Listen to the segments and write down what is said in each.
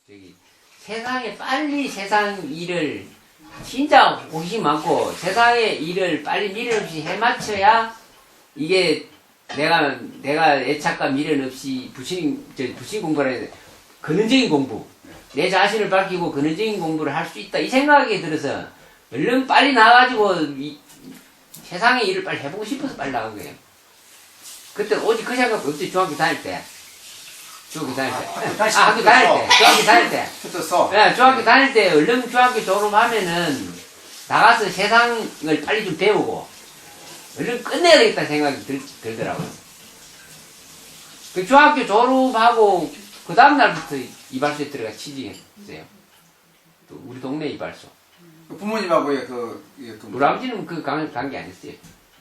저기 세상에 빨리 세상 일을 진짜 호기심 많고 세상의 일을 빨리 미련 없이 해맞춰야 이게 내가 애착과 미련 없이 부신 공부를 해야 돼. 근원적인 공부. 내 자신을 밝히고 근원적인 공부를 할 수 있다. 이 생각이 들어서 얼른 빨리 나가지고 세상의 일을 빨리 해보고 싶어서 빨리 나간 거예요. 그때 오직 그 생각 없지. 중학교 다닐 때. 학교 다닐 때. 중학교 다닐 때. 네, 중학교 다닐 때 얼른 중학교 졸업하면은 나가서 세상을 빨리 좀 배우고 얼른 끝내야 되겠다는 생각이 들더라고요. 그 중학교 졸업하고 그 다음날부터 이발소에 들어가 취직했어요. 또 우리 동네 이발소. 부모님하고의 우리 아버지는 그 관계 아니었어요.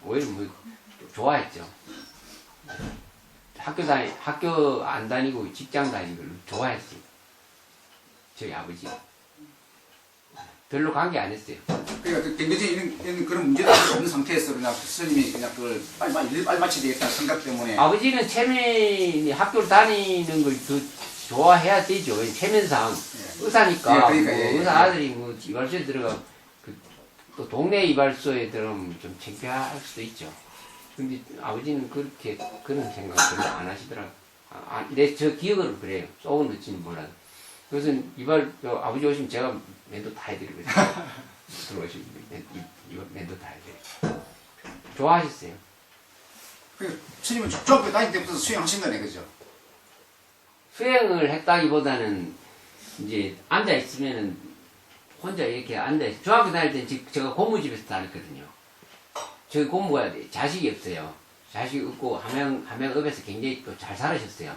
오히려 뭐 좋아했죠. 학교 안 다니고 직장 다니는 걸 좋아했어요. 저희 아버지. 별로 관계 안 했어요. 그러니까 경제적인 그런 문제가 없는 상태에서 그냥 스님이 그냥 그걸 빨리 마쳐야 되겠다는 생각 때문에. 아버지는 체면이 학교를 다니는 걸 더 좋아해야 되죠. 체면상. 예. 의사니까. 예, 그러니까, 뭐 의사 아들이 뭐 이발소에 들어가, 또 동네 이발소에 들어가면 좀 창피할 수도 있죠. 근데 아버지는 그렇게, 그런 생각 별로 안 하시더라고요. 저 기억으로 그래요. 썩은 넣지는 몰라도. 그래서 아버지 오시면 제가 면도 다 해드리거든요. 들어오시면 면도 다 해드려요. 좋아하셨어요. 스님은 중학교 다닐 때부터 수행하신 거네, 그죠? 수행을 했다기보다는 이제 앉아있으면은 혼자 이렇게 앉아있어요. 중학교 다닐 때는 제가 고무집에서 다녔거든요. 저희 고모가 자식이 없어요. 자식이 없고 함양읍에서 굉장히 또 잘 살으셨어요.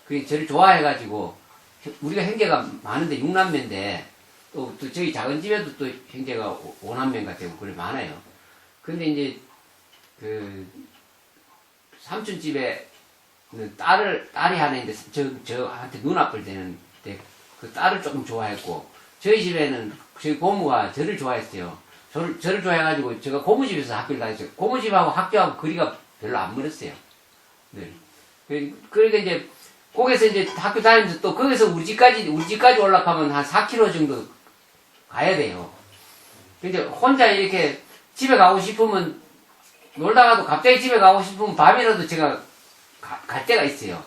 그래서 저를 좋아해가지고 우리가 형제가 많은데 6남매인데 또 저희 작은 집에도 또 형제가 5남매가 되고 그래 많아요. 근데 이제 그 삼촌 집에 딸이 하나 있는데 저한테 눈앞을 대는데 그 딸을 조금 좋아했고 저희 집에는 저희 고모가 저를 좋아했어요. 저를 좋아해가지고 제가 고모집에서 학교를 다녔어요. 고모집하고 학교하고 거리가 별로 안 멀었어요. 네. 그러니까 이제 거기서 이제 학교 다니면서 또 거기서 우리 집까지 올라가면 한 4km 정도 가야 돼요. 근데 혼자 이렇게 집에 가고 싶으면 놀다가도 갑자기 집에 가고 싶으면 밤이라도 제가 갈 때가 있어요.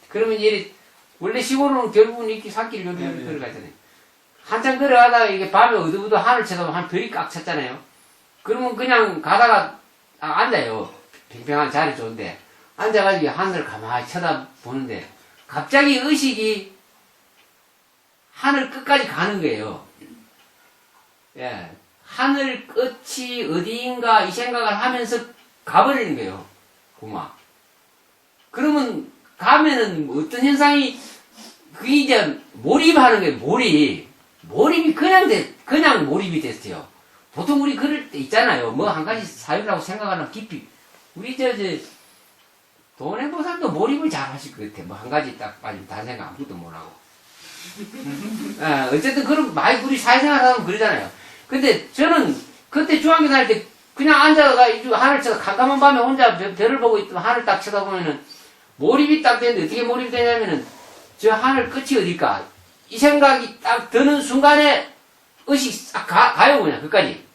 그러면 이제 원래 시골은 결국은 이렇게 산길 요리 걸어가잖아요. 한참 걸어가다가 이게 밤에 어두워도 하늘 쳐다보면 한 별이 꽉 찼잖아요. 그러면 그냥 가다가 앉아요. 평평한 자리 좋은데 앉아가지고 하늘을 가만히 쳐다보는데 갑자기 의식이 하늘 끝까지 가는 거예요. 예. 하늘 끝이 어디인가 이 생각을 하면서 가버리는 거예요. 고마. 그러면 가면은 어떤 현상이 그게 이제 몰입하는 거예요. 몰입이 그냥 몰입이 됐어요. 보통 우리 그럴 때 있잖아요. 뭐 한 가지 사유라고 생각하는 깊이 우리 돈행보살도 몰입을 잘 하실 것 같아. 뭐 한 가지 딱 빠지면 다른 생각 아무것도 못 하고. 어쨌든 그런 많이 우리 사회생활 하면 그러잖아요. 근데 저는 그때 중학교 다닐 때 그냥 앉아가 하늘 쳐다 캄캄한 밤에 혼자 별을 보고 있다가 하늘 딱 쳐다보면은 몰입이 딱 되는데 어떻게 몰입이 되냐면은 저 하늘 끝이 어딜까? 이 생각이 딱 드는 순간에 의식이 싹 가요, 그냥, 끝까지.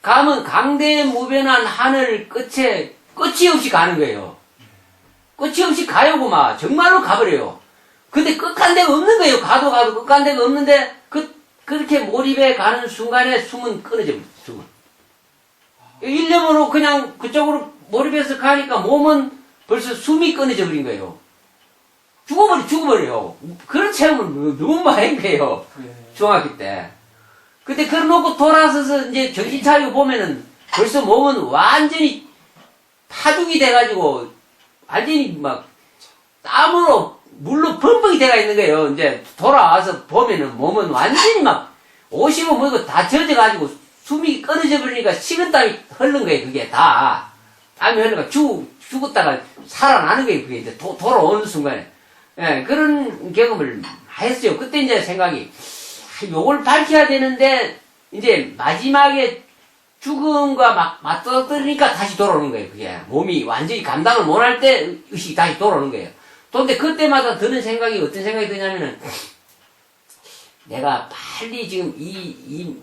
가면 강대무변한 하늘 끝에 끝이 없이 가는 거예요. 끝이 없이 가요구만. 정말로 가버려요. 근데 끝간 데가 없는 거예요. 가도 끝간 데가 없는데, 그렇게 몰입해 가는 순간에 숨은 끊어져 버려요, 숨은. 일념으로 그냥 그쪽으로 몰입해서 가니까 몸은 벌써 숨이 끊어져 버린 거예요. 죽어버려요. 그런 체험은 너무 많이 거예요. 중학교 때. 근데 그래 놓고 돌아서서 이제 정신 차리고 보면은 벌써 몸은 완전히 파죽이 돼가지고 완전히 막 땀으로 물로 범벅이 돼가 있는 거예요. 이제 돌아와서 보면은 몸은 완전히 막 옷이고 뭐고 다 젖어가지고 숨이 끊어져 버리니까 식은땀이 흐른 거예요. 그게 다. 땀이 흐르니까 죽었다가 살아나는 거예요. 그게 이제 돌아오는 순간에. 예, 그런 경험을 했어요. 그때 이제 생각이, 요걸 밝혀야 되는데, 이제 마지막에 죽음과 막 맞닥뜨리니까 다시 돌아오는 거예요. 그게. 몸이 완전히 감당을 못할 때 의식이 다시 돌아오는 거예요. 근데 그때마다 드는 생각이 어떤 생각이 드냐면은, 내가 빨리 지금 이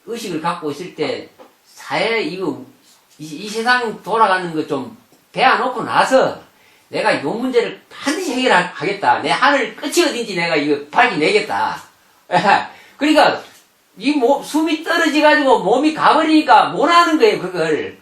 의식을 갖고 있을 때 사회 이 세상 돌아가는 거 좀 배워놓고 나서 내가 이 문제를 반드시 해결하겠다. 내 하늘 끝이 어딘지 내가 이거 밝혀내겠다. 그러니까 숨이 떨어지가지고 몸이 가버리니까 못하는 거예요, 그걸.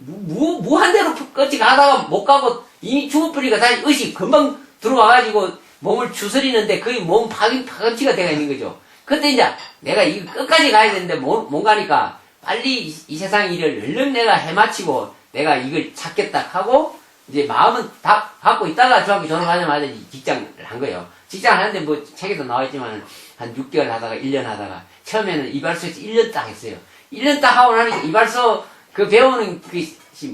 무한대로 끝이 가다가 못 가고 이미 죽어버리니까 다시 의식 금방 들어와가지고 몸을 추스리는데 거의 몸 파김치가 돼가 있는 거죠. 그때 이제 내가 이거 끝까지 가야 되는데 못 가니까 빨리 이 세상 일을 얼른 내가 해마치고 내가 이걸 찾겠다 하고 이제 마음은 다 갖고 있다가 중학교 졸업하자마자 직장을 한 거예요. 직장을 하는데 뭐 책에도 나와있지만 한 6개월 하다가 1년 하다가 처음에는 이발소에서 1년 딱 했어요. 1년 딱 하고 나니까 이발소 그 배우는 그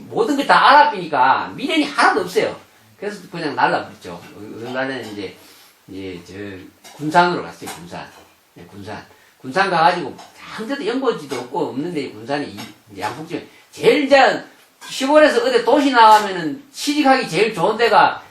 모든 걸 다 알아보니까 미련이 하나도 없어요. 그래서 그냥 날라버렸죠. 어느 날에는 이제 저 군산으로 갔어요. 군산 가가지고 아무데도 연고지도 없는데 군산이 이제 양복점에 제일 이제 시골에서 어디 도시 나가면은 취직하기 제일 좋은 데가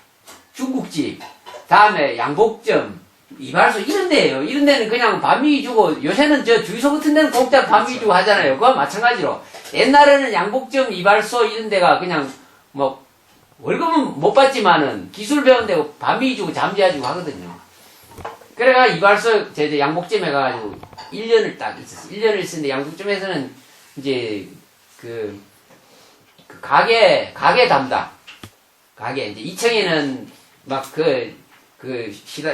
중국집, 다음에 양복점, 이발소 이런 데예요. 이런 데는 그냥 반미 주고 요새는 저 주유소 같은 데는 공짜 반미 주고 하잖아요. 그거 마찬가지로 옛날에는 양복점, 이발소 이런 데가 그냥 뭐 월급은 못 받지만은 기술 배운 데고 반미 주고 잠재가지고 하거든요. 그래가 이발소 제 양복점에 가가지고 1년을 딱 있었어요. 1년을 있었는데 양복점에서는 이제 그 가게 담당. 가게, 이제 2층에는 막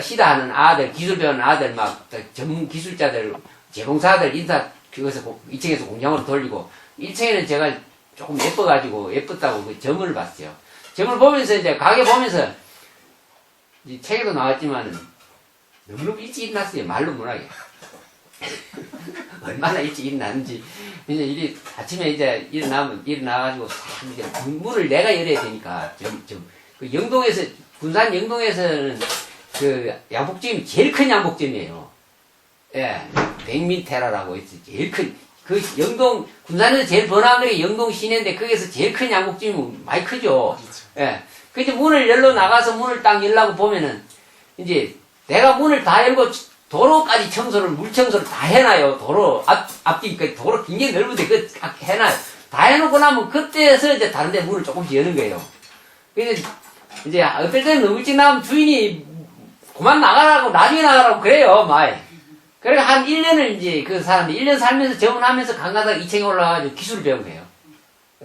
시다 하는 아들, 기술 배우는 아들, 막 전문 기술자들, 제공사들 인사, 그것을 2층에서 공장으로 돌리고, 1층에는 제가 조금 예뻤다고 그 점을 봤어요. 점을 보면서 이제 가게 보면서, 이 책에도 나왔지만은, 너무너무 일찍 일어났어요. 말로 못하게. 얼마나 일찍 일어났는지. 이제 아침에 이제 일어나가지고 이제 문을 내가 열어야 되니까 그 영동에서 군산 영동에서는 그 양복점이 제일 큰 양복점이에요. 예, 백민테라라고 있어. 제일 큰 그 영동 군산에서 제일 번화한 거리 영동 시내인데 거기서 제일 큰 양복점이 많이 크죠. 예, 그 이제 문을 열러 나가서 문을 딱 열라고 보면은 이제 내가 문을 다 열고 도로까지 물 청소를 다 해놔요. 도로, 앞뒤까지 도로 굉장히 넓은데, 해놔요. 다 해놓고 나면 그때서 이제 다른 데 문을 조금씩 여는 거예요. 근데, 이제, 어떨 때는 너무 일찍 나오면 주인이 그만 나가라고, 나중에 나가라고 그래요, 많이. 그래서 한 1년을 이제 그 사람이 1년 살면서 점원하면서 강가다가 2층에 올라가가지고 기술을 배운 거예요.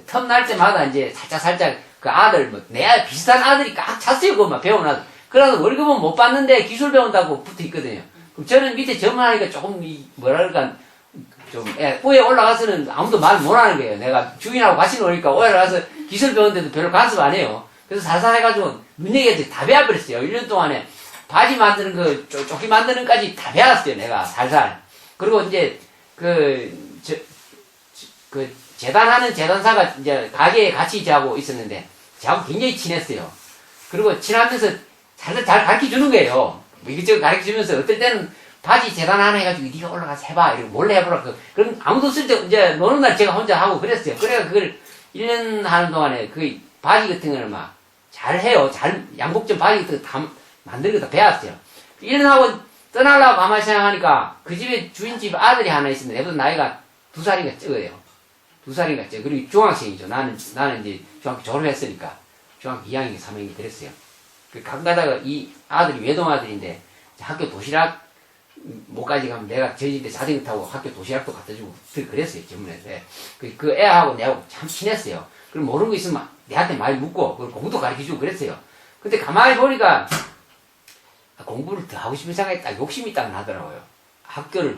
텀날 때마다 이제 살짝 그 아들, 내 비슷한 아들이 꽉 찼어요, 그거 막 배워놔서. 그래서 월급은 못 받는데 기술 배운다고 붙어 있거든요. 그럼 저는 밑에 점원하니까 조금, 뭐랄까, 위에 올라가서는 아무도 말 못 하는 거예요. 내가 주인하고 같이 노니까 올라가서 기술 배우는데도 별로 간섭 안 해요. 그래서 살살 해가지고 눈 얘기한테 다 배워버렸어요. 1년 동안에 바지 만드는 조끼 만드는 까지 다 배웠어요. 내가 살살. 그리고 이제, 재단하는 재단사가 이제 가게에 같이 저하고 있었는데, 저하고 굉장히 친했어요. 그리고 친하면서 잘 가르쳐 주는 거예요. 이것저것 가르쳐 주면서 어떨 때는 바지 재단 하나 해가지고 네가 올라가서 해봐. 이러고 몰래 해보라. 그럼 아무도 쓸 때 이제 노는 날 제가 혼자 하고 그랬어요. 그래가 그걸 1년 하는 동안에 그 바지 같은 거를 막 잘 해요. 양복점 바지 같은 거 다 만들고 다 배웠어요. 1년 하고 떠나려고 가만히 생각하니까 그 집에 주인집 아들이 하나 있었는데 내보다 나이가 2살인가 적어요. 2살인가 적어. 그리고 중학생이죠. 나는 이제 중학교 졸업했으니까 중학교 2학년, 3학년 그랬어요. 그 가다가 이 아들이 외동아들인데 학교 도시락 못 가져가면 내가 저희 집에 자전거 타고 학교 도시락도 갖다 주고 그랬어요. 전문에서. 그 애하고 내하고 참 친했어요. 그럼 모르는 거 있으면 내한테 많이 묻고 공부도 가르쳐 주고 그랬어요. 근데 가만히 보니까 공부를 더 하고 싶은 생각이 딱 욕심이 딱 나더라고요. 학교를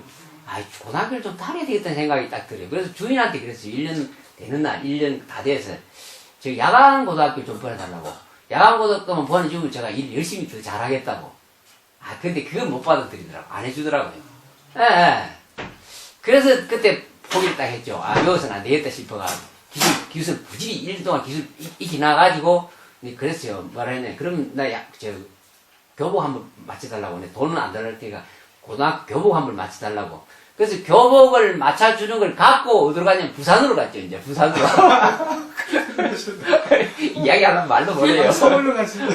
고등학교를 좀 다녀야 되겠다는 생각이 딱 들어요. 그래서 주인한테 그랬어요. 1년 되는 날 1년 다 돼서 저 야간 고등학교 좀 보내달라고. 야간 고등학교만 보내주면 제가 일 열심히 더 잘하겠다고. 근데 그건 못 받아들이더라고. 안 해주더라고요. 예. 그래서 그때 포기를 딱 했죠. 여기서는 안 되겠다 싶어가. 기술, 부지리 1년 동안 기술 익히 나가지고, 그랬어요. 말하네. 그럼 교복 한번 맞춰달라고. 돈은 안 들어갈 테니까 고등학교 교복 한번 맞춰달라고. 그래서 교복을 맞춰주는 걸 갖고 어디로 가냐면 부산으로 갔죠. 이제 부산으로. 이야기하면 말도 못해요. 서울로 가시죠.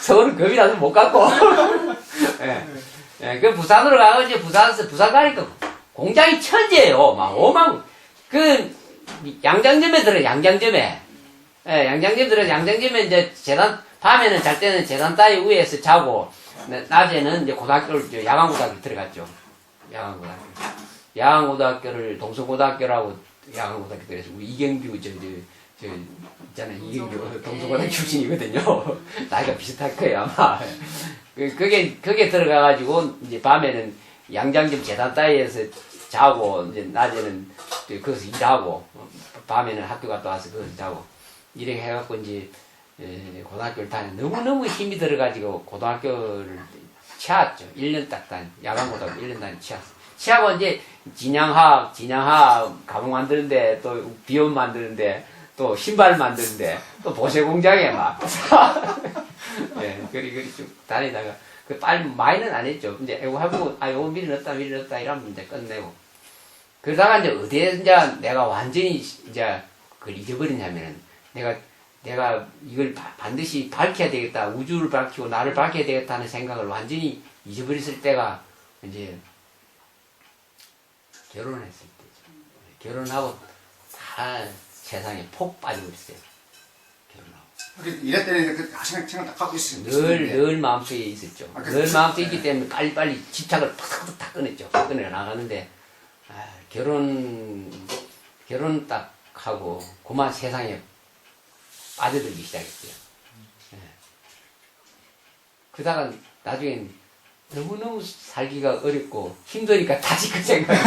서울은 겁이 나서 못 갔고. 예. 예, 그 부산으로 가가지고 부산 가니까 공장이 천재예요. 막 오만 양장점에 들어 양장점에 양장점 들어 양장점에 이제 재단 밤에는 잘 때는 재단 따위 위에서 자고 낮에는 이제 고등학교를 야간고등학교 들어갔죠. 야간고등학교를 동서고등학교라고 야간고등학교 들어서 우리 이경규 저 있잖아요. 이경규 동서고등학교 출신이거든요. 나이가 비슷할 거예요 아마. 그게 들어가가지고 이제 밤에는 양장점 재단 따위에서 자고 이제 낮에는 거기서 일하고 밤에는 학교 갔다 와서 거기서 자고 이렇게 해갖고 이제 고등학교를 다니 너무너무 힘이 들어가지고 고등학교를 치웠죠. 1년 딱 야간고등학교 1년 치웠어. 치하고 이제 진양학 가방 만드는데 또 비옷 만드는데 또 신발 만드는데 또 보세 공장에 막 예, 그리 쭉 다니다가 빨리 많이는 안 했죠. 이제 이거 해보고 요거 미리 넣었다 이러면 이제 끝내고 그러다가 이제 어디에 이제 내가 완전히 이제 그걸 잊어버리냐면은 내가 이걸 반드시 밝혀야 되겠다. 우주를 밝히고 나를 밝혀야 되겠다는 생각을 완전히 잊어버렸을 때가 이제 결혼했을 때죠. 결혼하고 다 세상에 폭 빠지고 있어요. 결혼하고. 이럴 때는 그 생각 딱 갖고 있어요. 늘 마음속에 있었죠. 늘 마음속에 있기 때문에 빨리 집착을 팍팍 끊었죠. 끊어 나가는데 결혼 딱 하고 그만 세상에 빠져들기 시작했어요. 예. 그러다가 나중엔 너무너무 살기가 어렵고 힘드니까 다시 그 생각이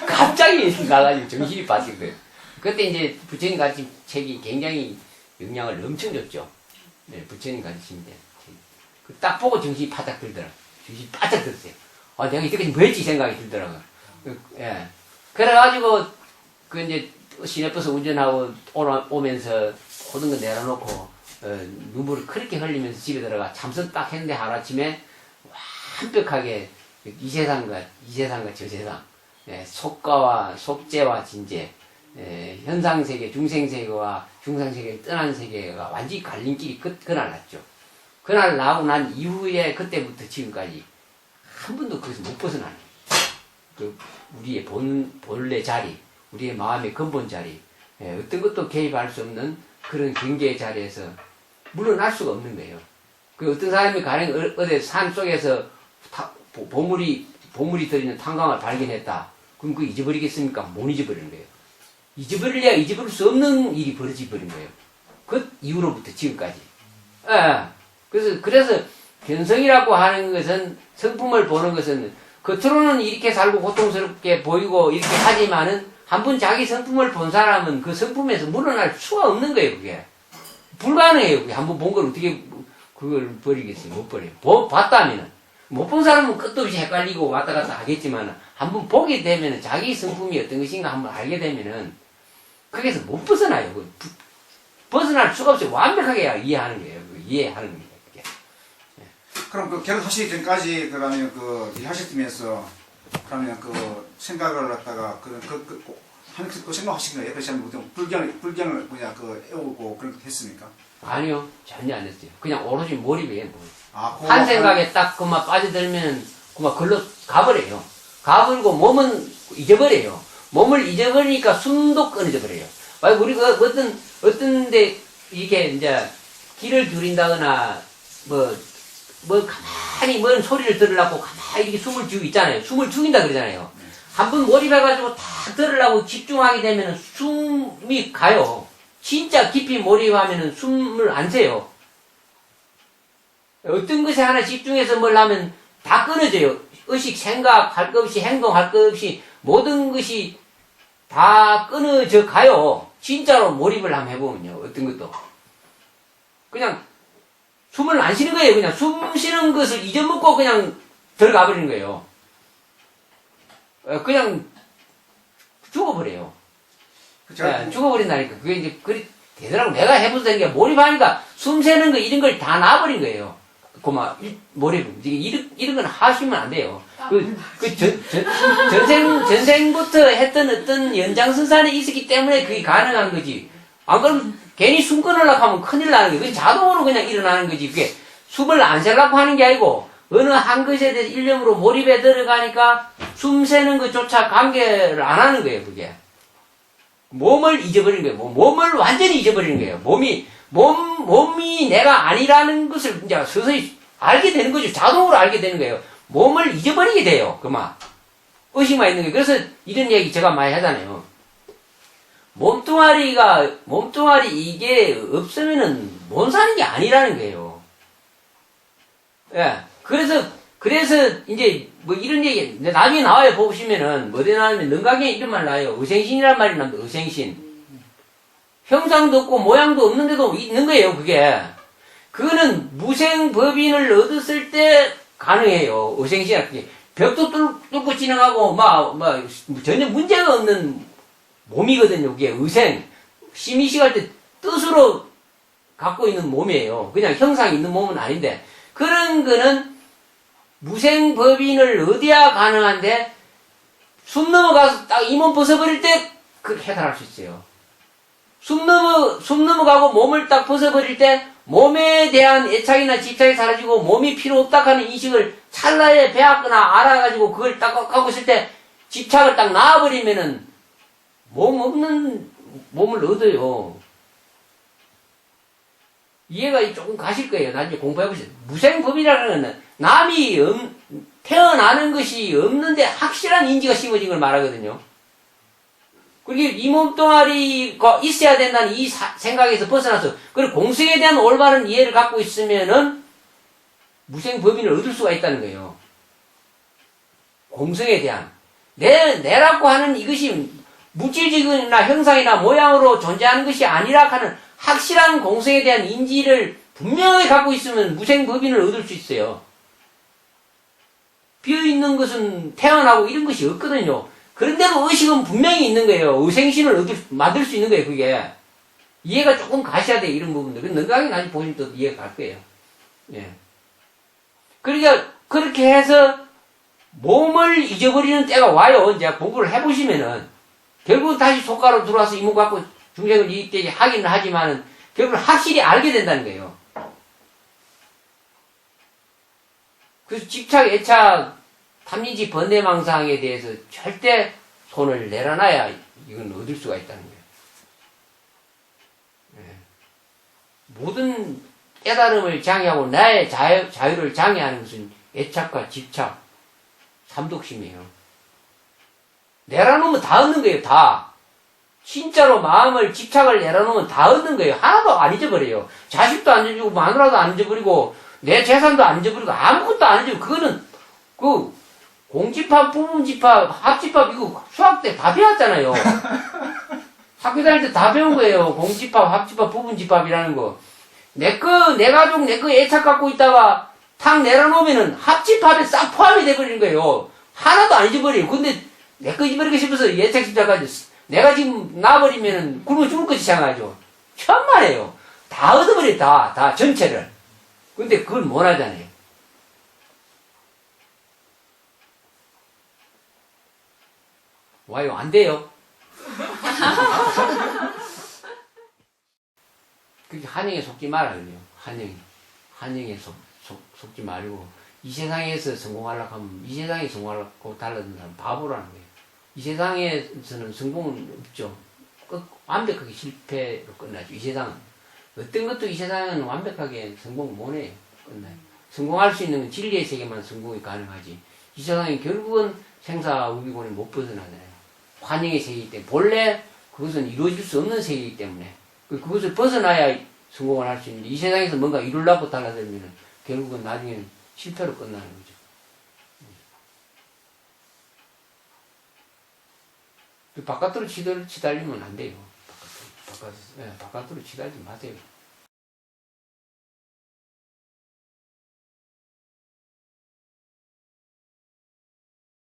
갑자기 나가지고 정신이 빠진 거예요. 그때 이제 부처님 가르친 책이 굉장히 영향을 엄청 줬죠. 네, 부처님 가르치는데 딱 보고 정신이 바짝 들더라고요. 정신이 바짝 들었어요. 내가 이때까지 뭐 했지 생각이 들더라고요. 예. 그래가지고 그 이제 시내버스 운전하고 오면서 모든 거 내려놓고 눈물을 그렇게 흘리면서 집에 들어가 참선 딱 했는데 하루아침에 완벽하게 이 세상과 저 세상 속가와 속죄와 진죄 현상세계 중생세계와 중상세계를 떠난 세계가 완전히 갈림길이 그날 났죠. 그날 나고 난 이후에 그때부터 지금까지 한 번도 거기서 못 벗어나는 그 우리의 본래 자리 우리의 마음의 근본 자리 어떤 것도 개입할 수 없는 그런 경계의 자리에서 물러날 수가 없는 거예요. 그 어떤 사람이 가령 어디 산 속에서 보물이 들어있는 탄광을 발견했다. 그럼 그거 잊어버리겠습니까? 못 잊어버리는 거예요. 잊어버리려야 잊어버릴 수 없는 일이 벌어져 버린 거예요. 그 이후로부터 지금까지. 그래서 견성이라고 하는 것은 성품을 보는 것은 겉으로는 이렇게 살고 고통스럽게 보이고 이렇게 하지만은 한번 자기 성품을 본 사람은 그 성품에서 물러날 수가 없는 거예요, 그게. 불가능해요. 그게 한번 본 걸 어떻게 그걸 버리겠어요? 못 버려요. 봤다면은. 못 본 사람은 끝도 없이 헷갈리고 왔다 갔다 하겠지만 한번 보게 되면은 자기 성품이 어떤 것인가 한번 알게 되면은 거기서 못 벗어나요. 벗어날 수가 없이 완벽하게 이해하는 거예요. 이해하는 겁니다. 그게. 그럼 그 결혼하시기 전까지 그러면 일하셨으면서 그러면 생각을 갖다가 그 생각하신 거예요? 그렇지 않으면 불경을 그냥 애우고 그런 거 했습니까? 아니요. 전혀 안 했어요. 그냥 오로지 몰입이에요. 한 생각에 딱 그만 빠져들면 그만 글로 가버려요. 가버리고 몸은 잊어버려요. 몸을 잊어버리니까 숨도 끊어져 버려요. 우리가 어떤데 이렇게 이제 길을 들인다거나 가만히 뭔 소리를 들으려고 가만히 이렇게 숨을 죽이고 있잖아요. 숨을 죽인다 그러잖아요. 한번 몰입해가지고 딱 들으려고 집중하게 되면 숨이 가요. 진짜 깊이 몰입하면 숨을 안 쉬어요. 어떤 것에 하나 집중해서 뭘 하면 다 끊어져요. 의식, 생각할 것 없이, 행동할 것 없이 모든 것이 다 끊어져 가요. 진짜로 몰입을 한번 해보면요. 어떤 것도. 그냥 숨을 안 쉬는 거예요. 그냥 숨 쉬는 것을 잊어먹고 그냥 들어가 버리는 거예요. 그냥 죽어버려요. 죽어버린다니까. 그게 이제 그리 되더라고. 내가 해보던 게 몰입하니까 숨 쉬는 거 이런 걸 다 놔버린 거예요. 몰입. 이런 건 하시면 안 돼요. 전생부터 했던 어떤 연장선상에 있었기 때문에 그게 가능한 거지. 안 그러면 괜히 숨 끊으려고 하면 큰일 나는 거예요. 그게 자동으로 그냥 일어나는 거지. 그게 숨을 안 쉬려고 하는 게 아니고, 어느 한 것에 대해서 일념으로 몰입해 들어가니까 숨 쉬는 것조차 관계를 안 하는 거예요, 그게. 몸을 잊어버린 거예요. 몸을 완전히 잊어버리는 거예요. 몸이 내가 아니라는 것을 이제 서서히 알게 되는 거죠. 자동으로 알게 되는 거예요. 몸을 잊어버리게 돼요. 그만. 의식만 있는 거예요. 그래서 이런 얘기 제가 많이 하잖아요. 몸뚱아리 이게 없으면은 못 사는 게 아니라는 거예요. 예. 그래서 이제 뭐 이런 얘기 나중에 나와요. 보시면은 뭐에 나오면 능각에 이런 말 나와요. 의생신이란 말이 나옵니다. 의생신. 형상도 없고 모양도 없는데도 있는 거예요. 그거는 무생법인을 얻었을 때 가능해요. 의생신이라 그게 벽도 뚫고 지나가고 전혀 문제가 없는 몸이거든요. 그게 의생 심의식 할 때 뜻으로 갖고 있는 몸이에요. 그냥 형상이 있는 몸은 아닌데 그런 거는 무생법인을 얻어야 가능한데 숨 넘어가서 딱 이 몸 벗어버릴 때 그걸 해달할 수 있어요. 숨 넘어가고 몸을 딱 벗어버릴 때 몸에 대한 애착이나 집착이 사라지고 몸이 필요 없다 하는 인식을 찰나에 배웠거나 알아가지고 그걸 딱 갖고 있을 때 집착을 딱 놔버리면은 몸 없는 몸을 얻어요. 이해가 조금 가실 거예요. 나중에 공부해보세요. 무생법이라는 건 남이 태어나는 것이 없는데 확실한 인지가 심어진 걸 말하거든요. 그리고 이 몸뚱아리가 있어야 된다는 이 생각에서 벗어나서 그리고 공성에 대한 올바른 이해를 갖고 있으면은 무생법인을 얻을 수가 있다는 거예요. 공성에 대한 내라고 하는 이것이 물질적이나 형상이나 모양으로 존재하는 것이 아니라 하는 확실한 공성에 대한 인지를 분명히 갖고 있으면 무생법인을 얻을 수 있어요. 비어있는 것은 태어나고 이런 것이 없거든요. 그런데도 의식은 분명히 있는 거예요. 의생신을 만들 수 있는 거예요, 그게. 이해가 조금 가셔야 돼요, 이런 부분들. 능각이 나중에 보시면 또 이해가 갈 거예요. 예. 그러니까, 그렇게 해서 몸을 잊어버리는 때가 와요. 이제 공부를 해보시면은. 결국 다시 속가로 들어와서 이몸 갖고 중생을 이익되게 하기는 하지만은, 결국 확실히 알게 된다는 거예요. 그래서 집착, 애착, 탐진치, 번뇌망상에 대해서 절대 손을 내려놔야 이건 얻을 수가 있다는 거예요. 네. 모든 깨달음을 장애하고 나의 자유를 장애하는 것은 애착과 집착, 삼독심이에요. 내려놓으면 다 얻는 거예요, 다. 진짜로 마음을, 집착을 내려놓으면 다 얻는 거예요. 하나도 안 잊어버려요. 자식도 안 잊어버리고, 마누라도 안 잊어버리고, 내 재산도 안 잊어버리고, 아무것도 안 잊어버리고, 그거는, 공집합, 부분집합, 합집합, 이거 수학 때 다 배웠잖아요. 학교 다닐 때 다 배운 거예요. 공집합, 합집합, 부분집합이라는 거. 내 가족, 내 거 애착 갖고 있다가 탁 내려놓으면은 합집합에 싹 포함이 돼버리는 거예요. 하나도 안 잊어버려요. 근데 내 거 잊어버리고 싶어서 애착 집착까지 내가 지금 놔버리면은 굶어 죽을 것이 생각하죠. 천만에요. 다 얻어버려요, 다, 전체를. 근데 그걸 못 하잖아요. 와요, 안 돼요. 그게 한영에 속지 말아, 그래요. 한영에 속지 말고, 이 세상에서 성공하려고 하면, 이 세상에 성공하려고 달라든 사람 바보라는 거예요. 이 세상에서는 성공은 없죠. 완벽하게 실패로 끝나죠. 이 세상은. 어떤 것도 이 세상은 완벽하게 성공을 못 해요. 끝나요. 성공할 수 있는 건 진리의 세계만 성공이 가능하지. 이 세상이 결국은 생사우비곤에 못 벗어나잖아요. 환영의 세계이기 때문에 본래 그것은 이루어질 수 없는 세계이기 때문에 그것을 벗어나야 성공을 할 수 있는데 이 세상에서 뭔가 이루려고 달라들면 결국은 나중에는 실패로 끝나는 거죠. 바깥으로 치달리면 안 돼요. 바깥으로 치달리지 마세요.